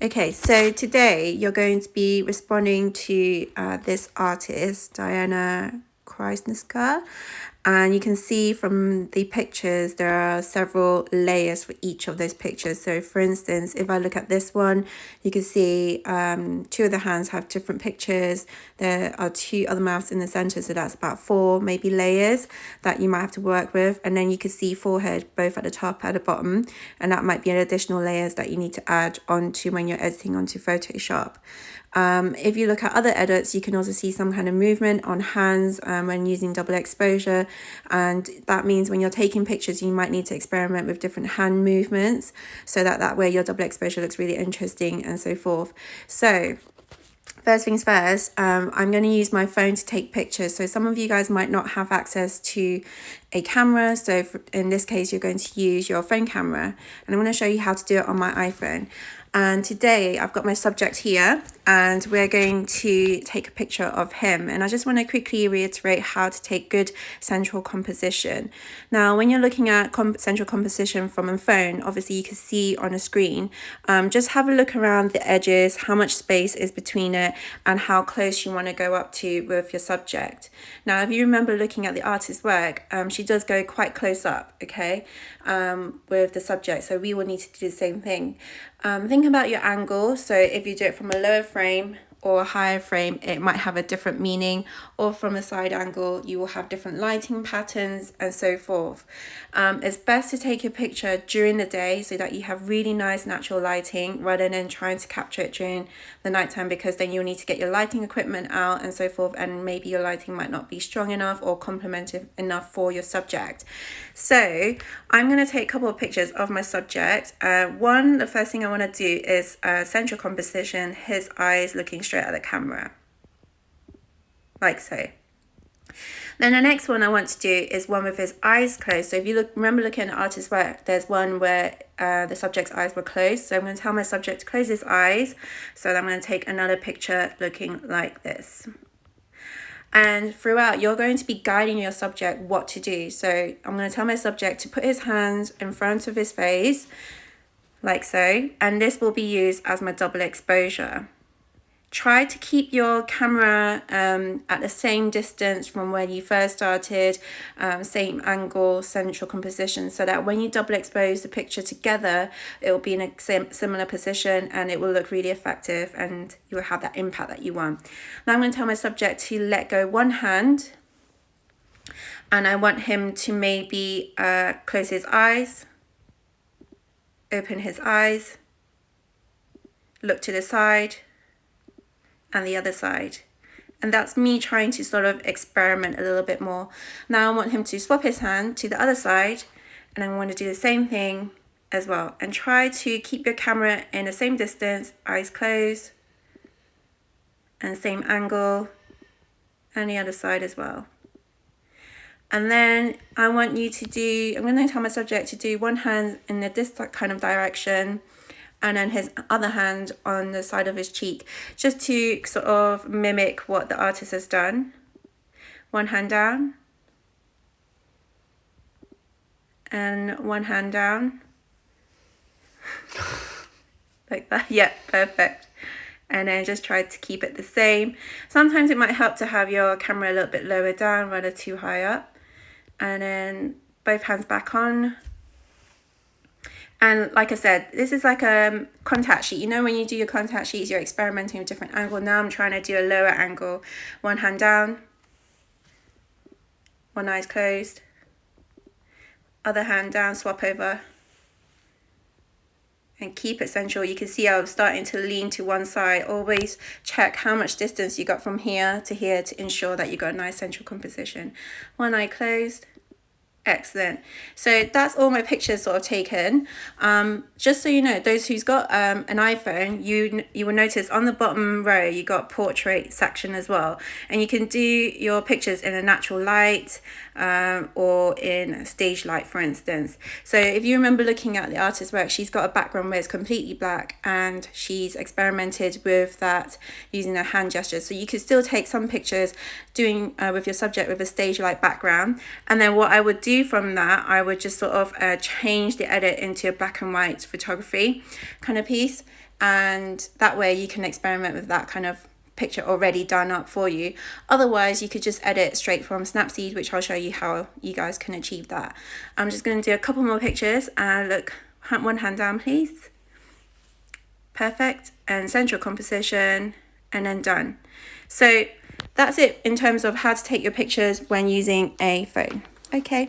Okay, so today you're going to be responding to this artist, Diana Krasniqi, and you can see from the pictures there are several layers for each of those pictures. So for instance, if I look at this one, you can see two of the hands have different pictures. There are two other mouths in the center, so that's about four maybe layers that you might have to work with. And then you can see forehead both at the top and the bottom, and that might be an additional layers that you need to add onto when you're editing onto Photoshop. If you look at other edits, you can also see some kind of movement on hands when using double exposure, and that means when you're taking pictures you might need to experiment with different hand movements so that way your double exposure looks really interesting and so forth. So first things first, I'm going to use my phone to take pictures. So some of you guys might not have access to a camera. So in this case, you're going to use your phone camera. And I'm going to show you how to do it on my iPhone. And today I've got my subject here and we're going to take a picture of him. And I just want to quickly reiterate how to take good central composition. Now, when you're looking at central composition from a phone, obviously you can see on a screen. Just have a look around the edges, how much space is between it, and how close you want to go up to with your subject. Now, if you remember looking at the artist's work, she does go quite close up, okay, with the subject. So we will need to do the same thing. Think about your angle. So if you do it from a lower frame or a higher frame, it might have a different meaning, or from a side angle you will have different lighting patterns and so forth. It's best to take a picture during the day so that you have really nice natural lighting rather than trying to capture it during the nighttime, because then you'll need to get your lighting equipment out and so forth, and maybe your lighting might not be strong enough or complemented enough for your subject. So I'm going to take a couple of pictures of my subject. The first thing I want to do is central composition, his eyes looking straight at the camera, like so. Then the next one I want to do is one with his eyes closed. So if you remember looking at the artist's work, there's one where the subject's eyes were closed. So I'm going to tell my subject to close his eyes. So I'm going to take another picture looking like this. And throughout, you're going to be guiding your subject what to do. So I'm going to tell my subject to put his hands in front of his face, like so. And this will be used as my double exposure. Try to keep your camera at the same distance from where you first started, same angle, central composition, so that when you double expose the picture together, it will be in a similar position and it will look really effective and you will have that impact that you want. Now I'm going to tell my subject to let go one hand, and I want him to maybe close his eyes, open his eyes, look to the side, and the other side. And that's me trying to sort of experiment a little bit more. Now I want him to swap his hand to the other side, and I want to do the same thing as well. And try to keep your camera in the same distance, eyes closed, and same angle, and the other side as well. And then I'm going to tell my subject to do one hand in this kind of direction, and then his other hand on the side of his cheek, just to sort of mimic what the artist has done. One hand down, and one hand down, like that. Yeah, perfect. And then just try to keep it the same. Sometimes it might help to have your camera a little bit lower down rather too high up. And then both hands back on. And like I said, this is like a contact sheet. You know, when you do your contact sheets, you're experimenting with different angle. Now I'm trying to do a lower angle. One hand down, one eye's closed, other hand down, swap over, and keep it central. You can see I'm starting to lean to one side. Always check how much distance you got from here to ensure that you got a nice central composition. One eye closed. Excellent. So that's all my pictures sort of taken. Just so you know, those who's got an iPhone, you will notice on the bottom row you got portrait section as well, and you can do your pictures in a natural light or in stage light, for instance. So if you remember looking at the artist's work, she's got a background where it's completely black, and she's experimented with that using her hand gestures. So you could still take some pictures doing with your subject with a stage light background, and then what I would do from that, I would just sort of change the edit into a black and white photography kind of piece. and that way you can experiment with that kind of picture already done up for you. Otherwise, you could just edit straight from Snapseed, which I'll show you how you guys can achieve that. I'm just going to do a couple more pictures, and look, one hand down please. Perfect. And central composition, and then done. So that's it in terms of how to take your pictures when using a phone. Okay,